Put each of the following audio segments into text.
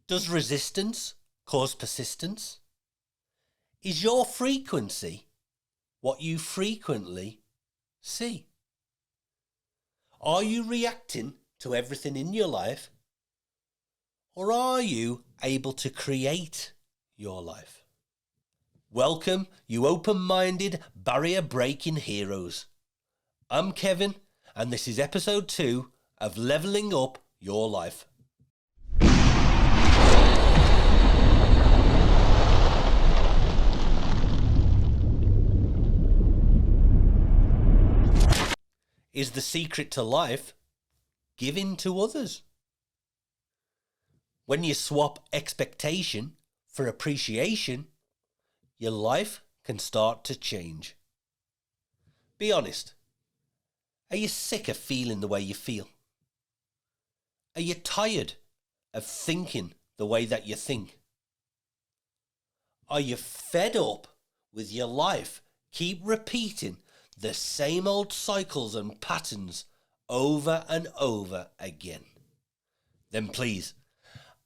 Does resistance cause persistence? Is your frequency what you frequently see? Are you reacting to everything in your life, or are you able to create your life? Welcome, you open-minded, barrier-breaking heroes. I'm Kevin, and this is episode 2 of Leveling Up Your Life. Is the secret to life giving to others? When you swap expectation for appreciation, your life can start to change. Be honest. Are you sick of feeling the way you feel? Are you tired of thinking the way that you think? Are you fed up with your life keep repeating the same old cycles and patterns over and over again? Then please,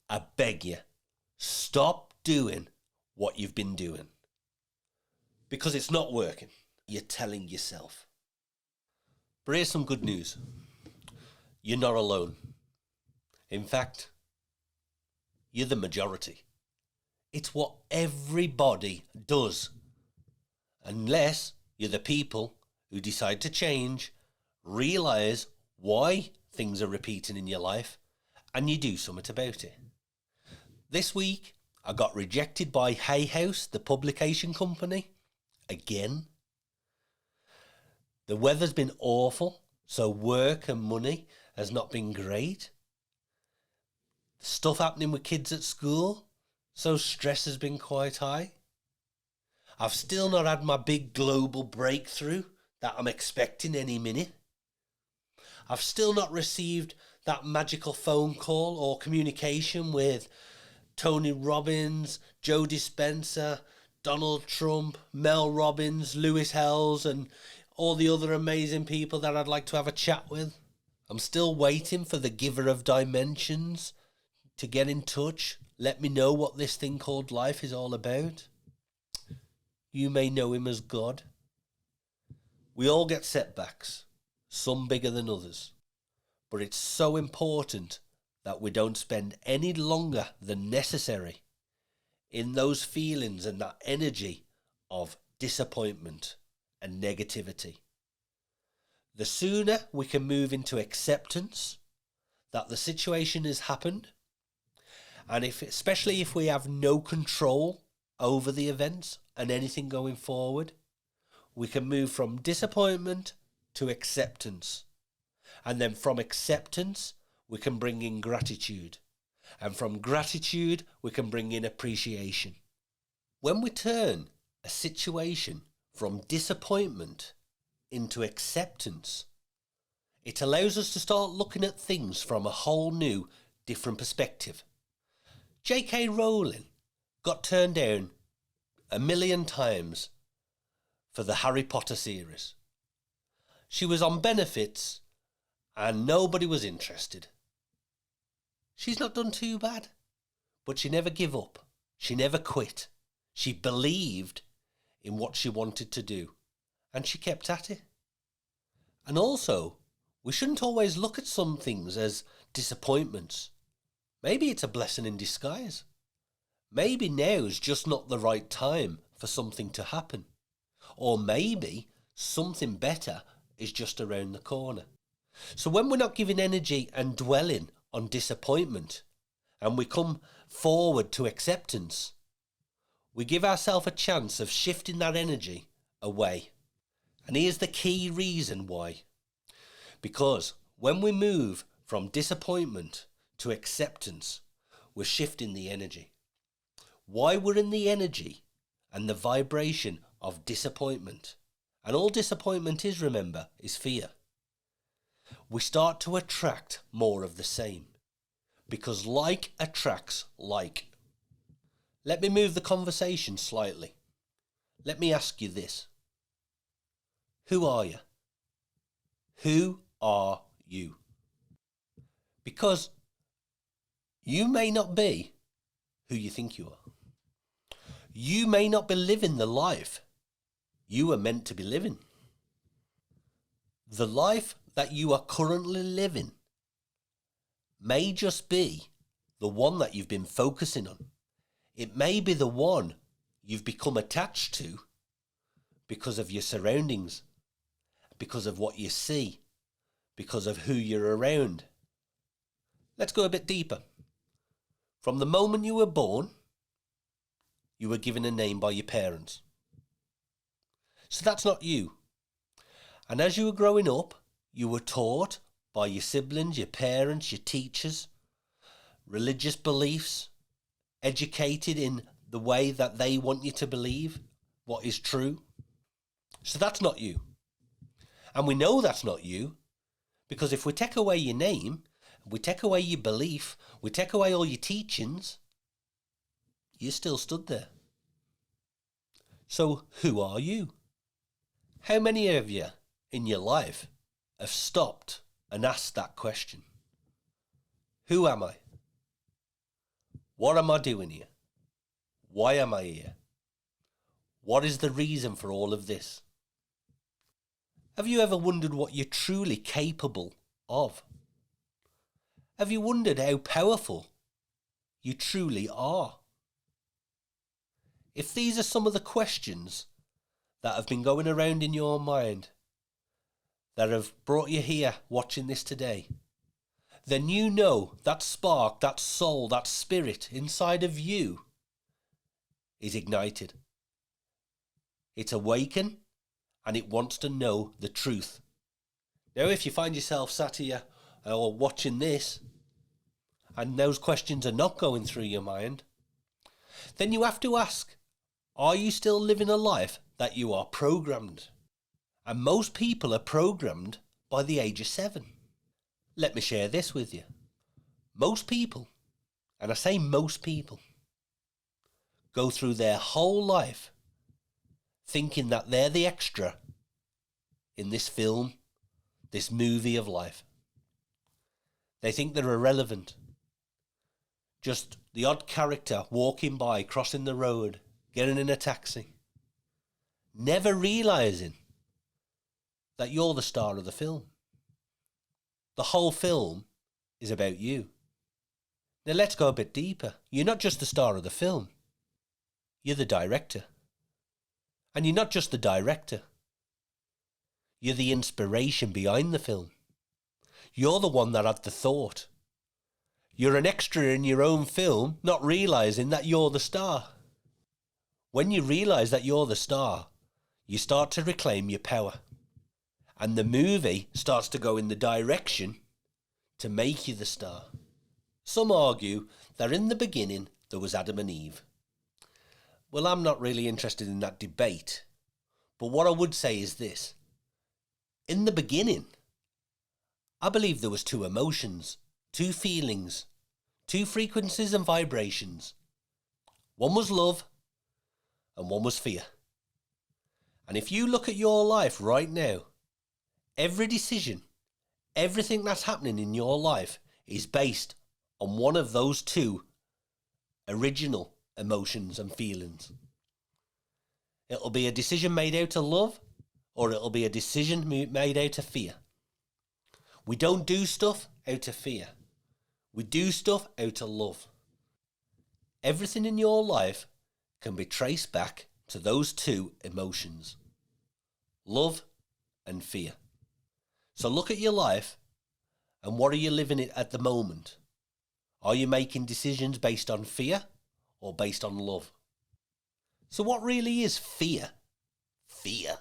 I beg you, stop doing what you've been doing. Because it's not working, you're telling yourself. But here's some good news. You're not alone. In fact, you're the majority. It's what everybody does. Unless you're the people who decide to change, realise why things are repeating in your life, and you do something about it. This week, I got rejected by Hay House, the publication company, again. The weather's been awful, so work and money has not been great. Stuff happening with kids at school, so stress has been quite high. I've still not had my big global breakthrough that I'm expecting any minute. I've still not received that magical phone call or communication with Tony Robbins, Joe Dispenza, Donald Trump, Mel Robbins, Lewis Hells, and all the other amazing people that I'd like to have a chat with. I'm still waiting for the giver of dimensions to get in touch, let me know what this thing called life is all about. You may know him as God. We all get setbacks, some bigger than others. But it's so important that we don't spend any longer than necessary in those feelings and that energy of disappointment and negativity. The sooner we can move into acceptance that the situation has happened, and especially if we have no control over the events and anything going forward, we can move from disappointment to acceptance. And then from acceptance, we can bring in gratitude. And from gratitude, we can bring in appreciation. When we turn a situation from disappointment into acceptance, it allows us to start looking at things from a whole new, different perspective. J.K. Rowling got turned down 1,000,000 times for the Harry Potter series. She was on benefits and nobody was interested. She's not done too bad, but she never gave up. She never quit. She believed in what she wanted to do, and she kept at it. And also, we shouldn't always look at some things as disappointments. Maybe it's a blessing in disguise. Maybe now's just not the right time for something to happen. Or maybe something better is just around the corner. So when we're not giving energy and dwelling on disappointment, and we come forward to acceptance, we give ourselves a chance of shifting that energy away. And here's the key reason why. Because when we move from disappointment to acceptance, we're shifting the energy. Why we're in the energy and the vibration of disappointment, and all disappointment is, remember, is fear, we start to attract more of the same, because like attracts like. Let me move the conversation slightly. Let me ask you this. Who are you? Who are you? Because you may not be who you think you are. You may not be living the life you are meant to be living. The life that you are currently living may just be the one that you've been focusing on. It may be the one you've become attached to because of your surroundings, because of what you see, because of who you're around. Let's go a bit deeper. From the moment you were born, you were given a name by your parents. So that's not you. And as you were growing up, you were taught by your siblings, your parents, your teachers, religious beliefs, educated in the way that they want you to believe what is true. So that's not you. And we know that's not you because if we take away your name, we take away your belief, we take away all your teachings, you still stood there. So who are you? How many of you in your life have stopped and asked that question? Who am I? What am I doing here? Why am I here? What is the reason for all of this? Have you ever wondered what you're truly capable of? Have you wondered how powerful you truly are? If these are some of the questions that have been going around in your mind that have brought you here watching this today, then you know that spark, that soul, that spirit inside of you is ignited. It's awakened and it wants to know the truth. Now, if you find yourself sat here or watching this and those questions are not going through your mind, then you have to ask, are you still living a life that you are programmed? And most people are programmed by the age of 7. Let me share this with you. Most people, and I say most people, go through their whole life thinking that they're the extra in this film, this movie of life. They think they're irrelevant. Just the odd character walking by, crossing the road, getting in a taxi, never realising that you're the star of the film. The whole film is about you. Now let's go a bit deeper. You're not just the star of the film. You're the director. And you're not just the director. You're the inspiration behind the film. You're the one that had the thought. You're an extra in your own film, not realising that you're the star. When you realise that you're the star, you start to reclaim your power. And the movie starts to go in the direction to make you the star. Some argue that in the beginning there was Adam and Eve. Well, I'm not really interested in that debate. But what I would say is this. In the beginning, I believe there was 2 emotions, 2 feelings, 2 frequencies and vibrations. One was love and one was fear. And if you look at your life right now, every decision, everything that's happening in your life is based on one of those 2 original emotions and feelings. It'll be a decision made out of love, or it'll be a decision made out of fear. We don't do stuff out of fear. We do stuff out of love. Everything in your life can be traced back to those 2 emotions, love and fear. So look at your life and what are you living it at the moment? Are you making decisions based on fear or based on love? So what really is fear? Fear.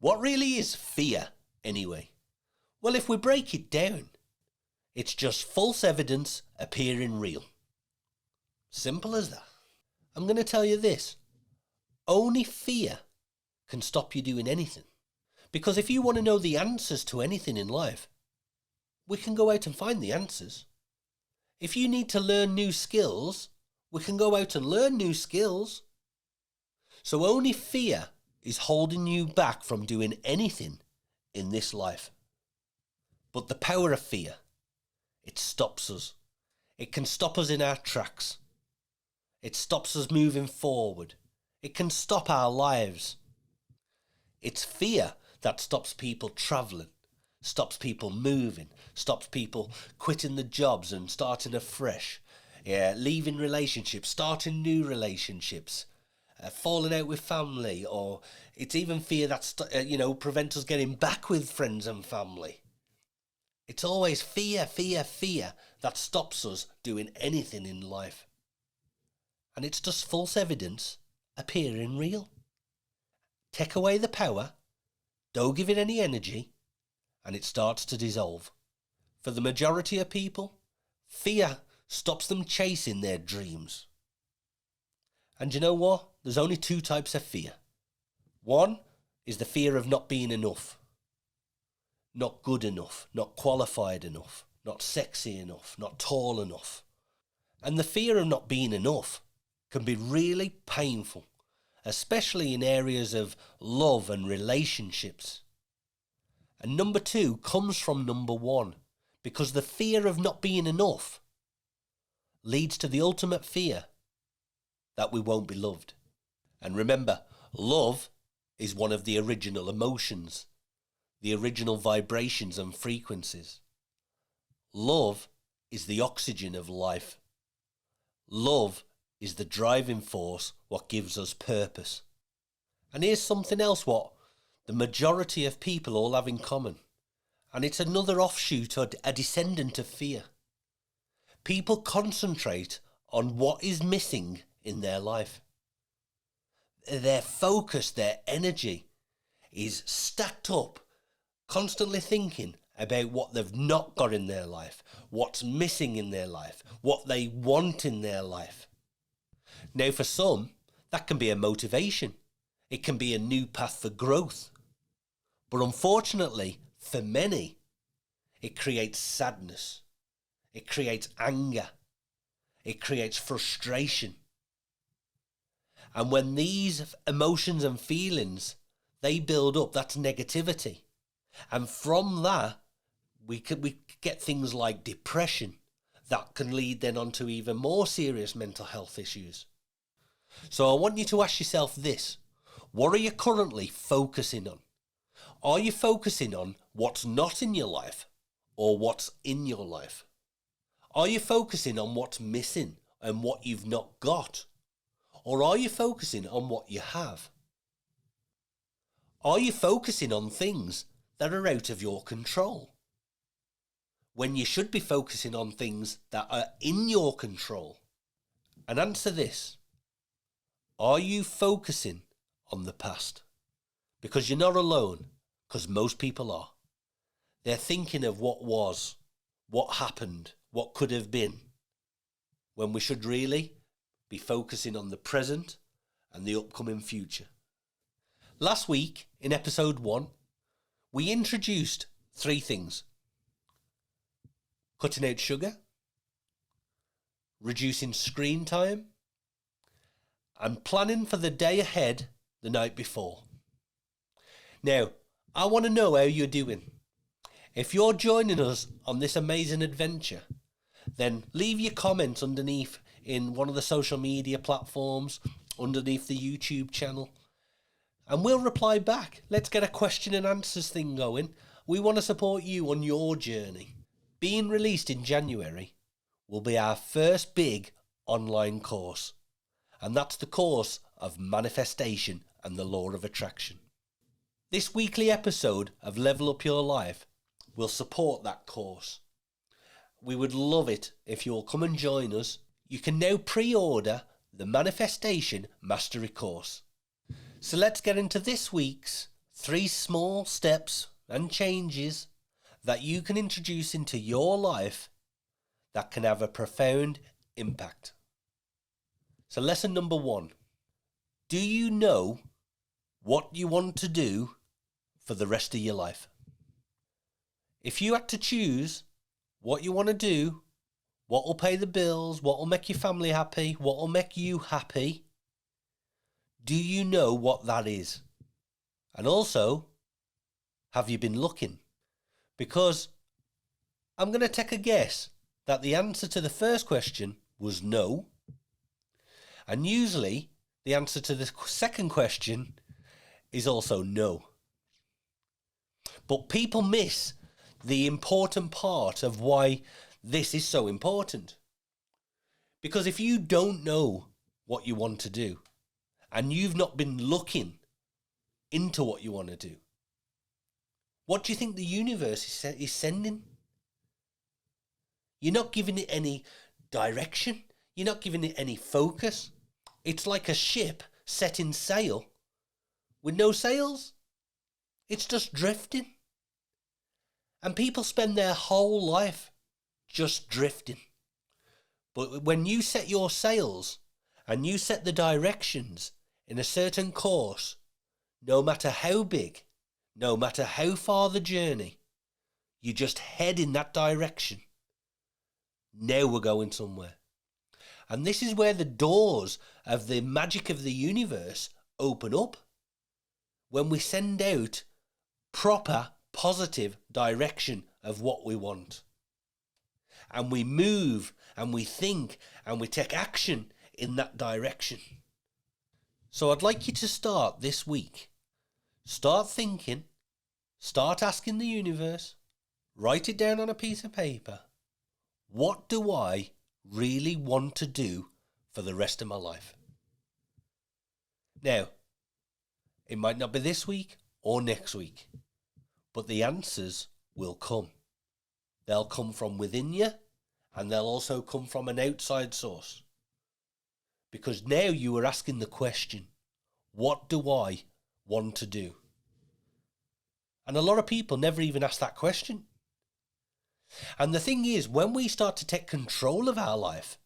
What really is fear anyway? Well, if we break it down, it's just false evidence appearing real. Simple as that. I'm going to tell you this. Only fear can stop you doing anything. Because if you want to know the answers to anything in life, we can go out and find the answers. If you need to learn new skills, we can go out and learn new skills. So only fear is holding you back from doing anything in this life. But the power of fear, it stops us. It can stop us in our tracks. It stops us moving forward. It can stop our lives. It's fear that stops people travelling, stops people moving, stops people quitting the jobs and starting afresh, leaving relationships, starting new relationships, falling out with family, or it's even fear that prevents us getting back with friends and family. It's always fear, fear, fear that stops us doing anything in life. And it's just false evidence appearing real. Take away the power, don't give it any energy, and it starts to dissolve. For the majority of people, fear stops them chasing their dreams. And you know what? There's only two types of fear. One is the fear of not being enough. Not good enough, not qualified enough, not sexy enough, not tall enough. And the fear of not being enough can be really painful, especially in areas of love and relationships. And number two comes from number one, because the fear of not being enough leads to the ultimate fear that we won't be loved. And remember, love is one of the original emotions, the original vibrations and frequencies. Love is the oxygen of life. Love is the driving force, what gives us purpose. And here's something else what the majority of people all have in common. And it's another offshoot or a descendant of fear. People concentrate on what is missing in their life. Their focus, their energy is stacked up, constantly thinking about what they've not got in their life, what's missing in their life, what they want in their life. Now, for some, that can be a motivation. It can be a new path for growth. But unfortunately, for many, it creates sadness. It creates anger. It creates frustration. And when these emotions and feelings, they build up, that's negativity. And from that, we get things like depression that can lead then on to even more serious mental health issues. So I want you to ask yourself this. What are you currently focusing on? Are you focusing on what's not in your life or what's in your life? Are you focusing on what's missing and what you've not got? Or are you focusing on what you have? Are you focusing on things that are out of your control, when you should be focusing on things that are in your control? And answer this. Are you focusing on the past? Because you're not alone, because most people are. They're thinking of what was, what happened, what could have been, when we should really be focusing on the present and the upcoming future. Last week, in episode 1, we introduced 3 things. Cutting out sugar, reducing screen time, and planning for the day ahead the night before. Now, I want to know how you're doing. If you're joining us on this amazing adventure, then leave your comments underneath in one of the social media platforms, underneath the YouTube channel, and we'll reply back. Let's get a question and answers thing going. We want to support you on your journey. Being released in January will be our first big online course, and that's the course of manifestation and the law of attraction. This weekly episode of Level Up Your Life will support that course. We would love it if you'll come and join us. You can now pre-order the Manifestation Mastery course. So let's get into this week's 3 small steps and changes that you can introduce into your life that can have a profound impact. So lesson number 1. Do you know what you want to do for the rest of your life? If you had to choose what you want to do, what will pay the bills, what will make your family happy, what will make you happy, do you know what that is? And also, have you been looking? Because I'm going to take a guess that the answer to the first question was no. And usually the answer to the second question is also no. But people miss the important part of why this is so important. Because if you don't know what you want to do, and you've not been looking into what you want to do, what do you think the universe is sending? You're not giving it any direction. You're not giving it any focus. It's like a ship setting sail with no sails. It's just drifting. And people spend their whole life just drifting. But when you set your sails and you set the directions in a certain course, no matter how big, no matter how far the journey, you just head in that direction. Now we're going somewhere. And this is where the doors of the magic of the universe open up. When we send out proper, positive direction of what we want. And we move and we think and we take action in that direction. So I'd like you to start this week. Start thinking, start asking the universe, write it down on a piece of paper. What do I really want to do for the rest of my life? Now, it might not be this week or next week, but the answers will come. They'll come from within you, and they'll also come from an outside source. Because now you are asking the question, what do I want to do? And a lot of people never even ask that question. And the thing is, when we start to take control of our life,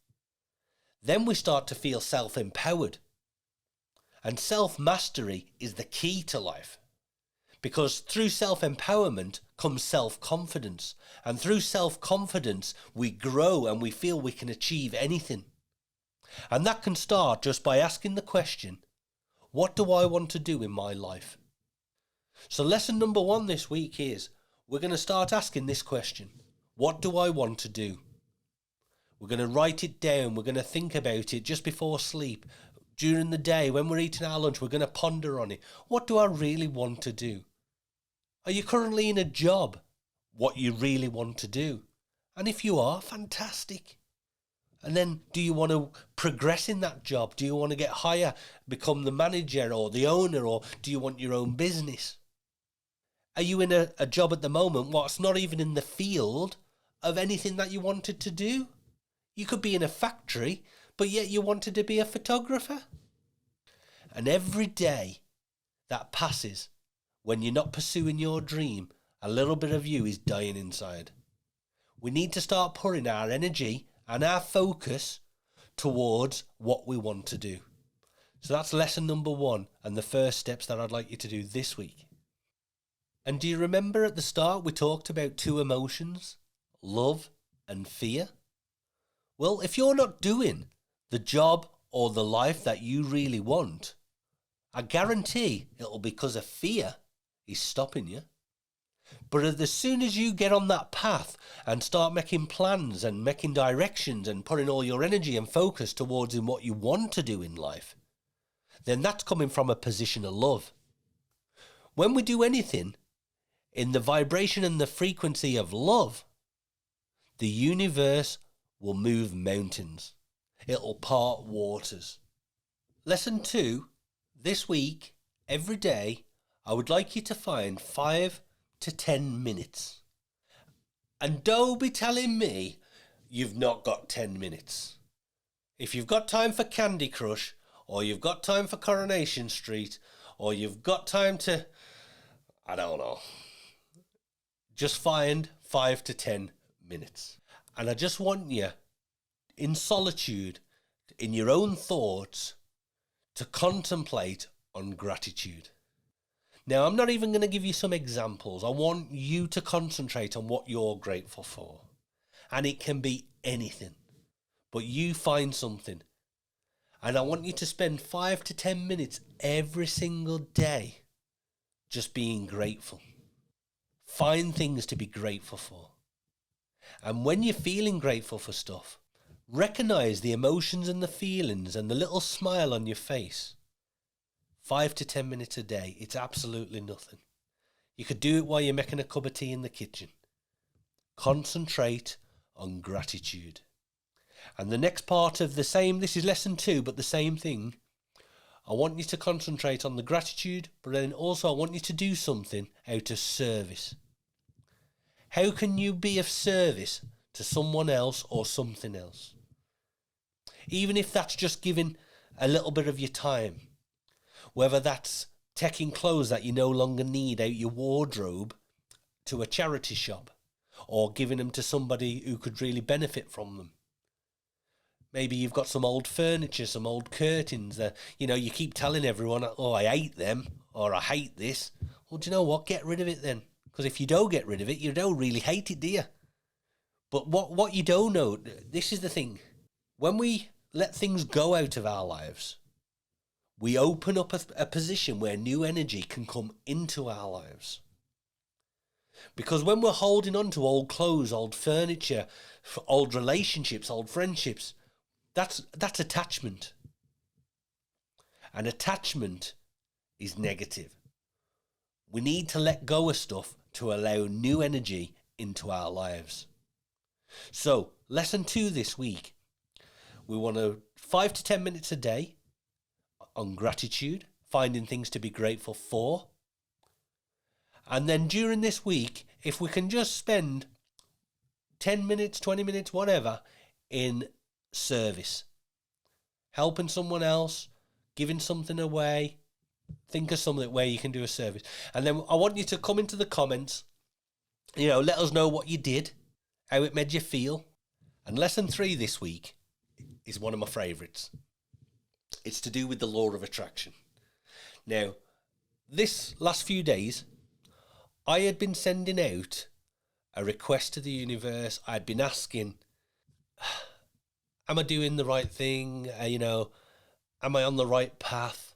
then we start to feel self-empowered. And self-mastery is the key to life. Because through self-empowerment comes self-confidence. And through self-confidence, we grow and we feel we can achieve anything. And that can start just by asking the question, what do I want to do in my life? So lesson number 1 this week is, we're going to start asking this question. What do I want to do? We're going to write it down. We're going to think about it just before sleep. During the day, when we're eating our lunch, we're going to ponder on it. What do I really want to do? Are you currently in a job? What you really want to do? And if you are, fantastic. And then, do you want to progress in that job? Do you want to get higher, become the manager or the owner, or do you want your own business? Are you in a job at the moment what's not even in the field of anything that you wanted to do? You could be in a factory, but yet you wanted to be a photographer. And every day that passes, when you're not pursuing your dream, a little bit of you is dying inside. We need to start putting our energy and our focus towards what we want to do. So that's lesson number 1 and the first steps that I'd like you to do this week. And do you remember at the start we talked about 2 emotions, love and fear? Well, if you're not doing the job or the life that you really want, I guarantee it'll be because of fear is stopping you. But as soon as you get on that path and start making plans and making directions and putting all your energy and focus towards what you want to do in life, then that's coming from a position of love. When we do anything in the vibration and the frequency of love, the universe will move mountains. It'll part waters. Lesson 2, this week, every day, I would like you to find 5 to 10 minutes. And don't be telling me you've not got 10 minutes. If you've got time for Candy Crush, or you've got time for Coronation Street, or you've got time to, I don't know, just find 5 to 10 minutes. And I just want you, in solitude, in your own thoughts, to contemplate on gratitude. Now, I'm not even going to give you some examples. I want you to concentrate on what you're grateful for. And it can be anything. But you find something. And I want you to spend 5 to 10 minutes every single day just being grateful. Find things to be grateful for. And when you're feeling grateful for stuff, Recognize the emotions and the feelings and the little smile on your face. 5 to 10 minutes a day. It's absolutely nothing. You could do it while you're making a cup of tea in the kitchen. Concentrate on gratitude. And the next part of the same, this is lesson 2, but the same thing. I want you to concentrate on the gratitude, but then also I want you to do something out of service. How can you be of service to someone else or something else? Even if that's just giving a little bit of your time, whether that's taking clothes that you no longer need out your wardrobe to a charity shop, or giving them to somebody who could really benefit from them. Maybe you've got some old furniture, some old curtains that, you keep telling everyone, oh, I hate them, or I hate this. Well, do you know what? Get rid of it then. Because if you don't get rid of it, you don't really hate it, do you? But what you don't know, this is the thing. When we let things go out of our lives, we open up a position where new energy can come into our lives. Because when we're holding on to old clothes, old furniture, old relationships, old friendships, that's attachment. And attachment is negative. We need to let go of stuff to allow new energy into our lives. So, lesson 2 this week. We want 5 to 10 minutes a day on gratitude, finding things to be grateful for. And then during this week, if we can just spend 10 minutes, 20 minutes, whatever, in service. Helping someone else, giving something away. Think of something where you can do a service. And then I want you to come into the comments, let us know what you did, how it made you feel. And lesson 3 this week is one of my favourites. It's to do with the law of attraction. Now, this last few days, I had been sending out a request to the universe. I'd been asking, am I doing the right thing? Am I on the right path?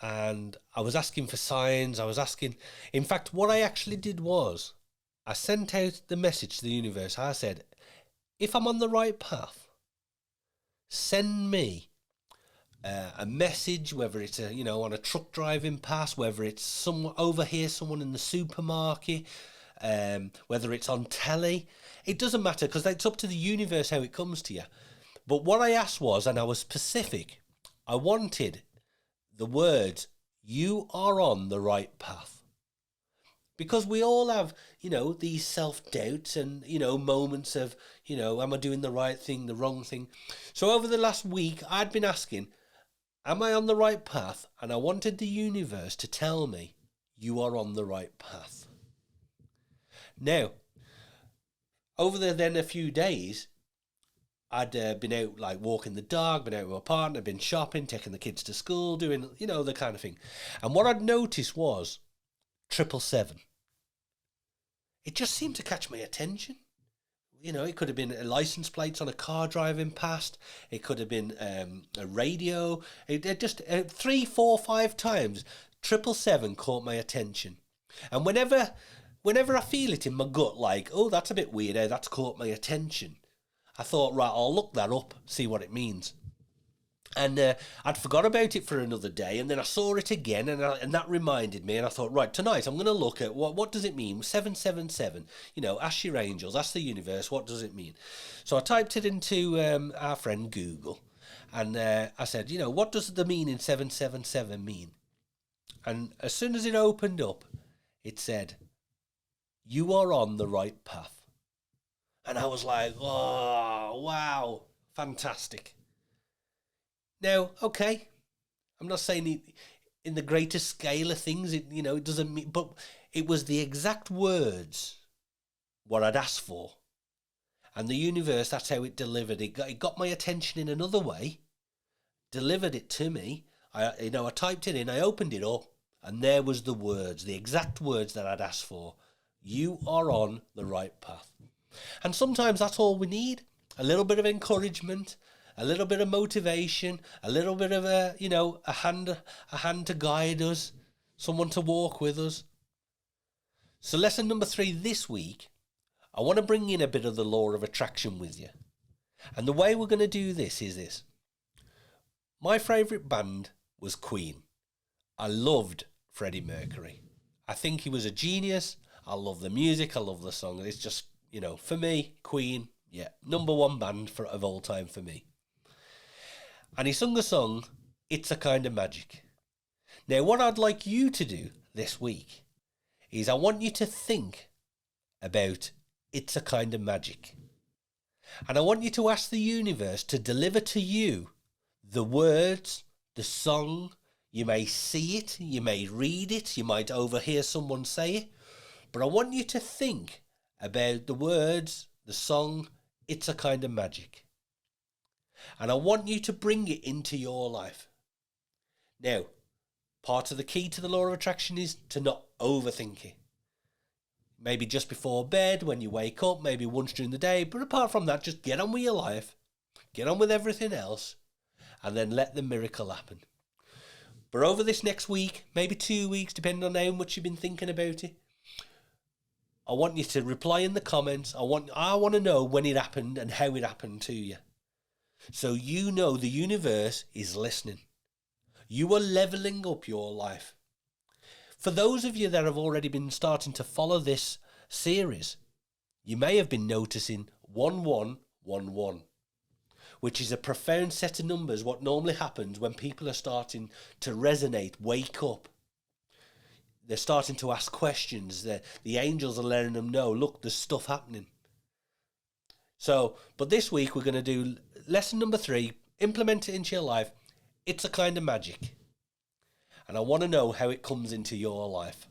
And I was asking for signs. In fact, what I actually did was I sent out the message to the universe. I said, if I'm on the right path, send me a message, whether it's on a truck driving past, whether it's someone in the supermarket, whether it's on telly. It doesn't matter, because it's up to the universe how it comes to you. But what I asked was, and I was specific, I wanted the words, you are on the right path. Because we all have, these self-doubts and, moments of, am I doing the right thing, the wrong thing? So over the last week, I'd been asking, am I on the right path? And I wanted the universe to tell me, you are on the right path. Now, over then a few days, I'd been out walking the dog, been out with my partner, been shopping, taking the kids to school, doing, the kind of thing. And what I'd noticed was 777. It just seemed to catch my attention. It could have been license plates on a car driving past. It could have been a radio. It just 3, 4, 5 times 777 caught my attention. And whenever I feel it in my gut, oh, that's a bit weird, that's caught my attention, I thought, right, I'll look that up, see what it means. And I'd forgot about it for another day, and then I saw it again, and that reminded me, and I thought, right, tonight I'm going to look at what does it mean, 777, ask your angels, ask the universe, what does it mean? So I typed it into our friend Google, and I said, what does the meaning 777 mean? And as soon as it opened up, it said, you are on the right path. And I was like, oh, wow, fantastic. Now, okay, I'm not saying it in the greater scale of things, it doesn't mean, but it was the exact words what I'd asked for. And the universe, that's how it delivered. It got my attention in another way, delivered it to me. I typed it in, I opened it up, and there was the words, the exact words that I'd asked for. You are on the right path. And sometimes that's all we need. A little bit of encouragement, a little bit of motivation, a little bit of a hand to guide us, someone to walk with us. So lesson number 3 this week, I want to bring in a bit of the law of attraction with you. And the way we're going to do this is this. My favourite band was Queen. I loved Freddie Mercury. I think he was a genius. I love the music. I love the song. It's just, for me, Queen, yeah, number one band of all time for me. And he sung a song, It's a Kind of Magic. Now, what I'd like you to do this week is I want you to think about It's a Kind of Magic. And I want you to ask the universe to deliver to you the words, the song. You may see it, you may read it, you might overhear someone say it, but I want you to think about the words, the song, It's a Kind of Magic. And I want you to bring it into your life. Now, part of the key to the law of attraction is to not overthink it. Maybe just before bed, when you wake up, maybe once during the day, but apart from that, just get on with your life, get on with everything else, and then let the miracle happen. But over this next week, maybe 2 weeks, depending on how much you've been thinking about it, I want you to reply in the comments. I want to know when it happened and how it happened to you. So you know the universe is listening. You are leveling up your life. For those of you that have already been starting to follow this series, you may have been noticing 1111, which is a profound set of numbers. What normally happens when people are starting to resonate, wake up. They're starting to ask questions. The angels are letting them know, look, there's stuff happening. But this week we're going to do lesson number 3, implement it into your life. It's a kind of magic. And I want to know how it comes into your life.